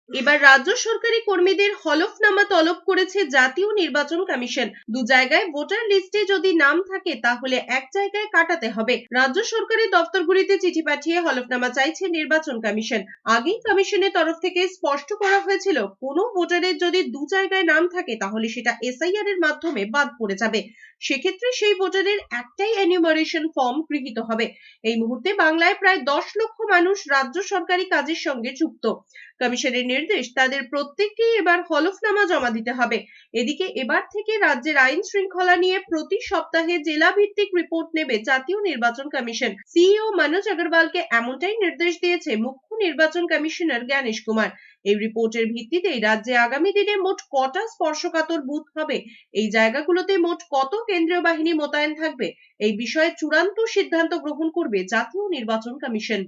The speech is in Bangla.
এবার রাজ্য সরকারি কর্মীদের হলফনামা তলব করেছে জাতীয় নির্বাচন কমিশন। দু জায়গায় ভোটার লিস্টে যদি নাম থাকে তাহলে এক জায়গায় কাটাতে হবে। রাজ্য সরকারের দপ্তরগুলিতে চিঠি পাঠিয়ে হলফনামা চাইছে নির্বাচন কমিশন। আগেই কমিশনের তরফ থেকে স্পষ্ট করা হয়েছিল, কোনো ভোটারের যদি দু জায়গায় নাম থাকে তাহলে সেটা এসআইআর এর মাধ্যমে বাদ পড়ে যাবে। সেক্ষেত্রে সেই ভোটারের একটাই এনিউমারেশন ফর্ম গৃহীত হবে। এই মুহূর্তে বাংলায় প্রায় 10 লক্ষ মানুষ রাজ্য সরকারি কাজের সঙ্গে যুক্ত। কমিশনের নির্দেশ, তাদের প্রত্যেককেই এবার হলফনামা জমা দিতে হবে। এদিকে এবার থেকে রাজ্যের আইন শৃঙ্খলা নিয়ে প্রতি সপ্তাহে জেলা ভিত্তিক রিপোর্ট নেবে জাতীয় নির্বাচন কমিশন। সিইও মনোজ আগরওয়ালকে এমনটাই নির্দেশ দিয়েছে মুখ্য নির্বাচন কমিশনার জ্ঞানেশ কুমার। এই রিপোর্টের ভিত্তিতেই রাজ্যে আগামী দিনে মোট কটা স্পর্শকাতর বুথ হবে, এই জায়গাগুলোতে মোট কত কেন্দ্রীয় বাহিনী মোতায়েন থাকবে, এই বিষয়ে চূড়ান্ত সিদ্ধান্ত গ্রহণ করবে জাতীয় নির্বাচন কমিশন।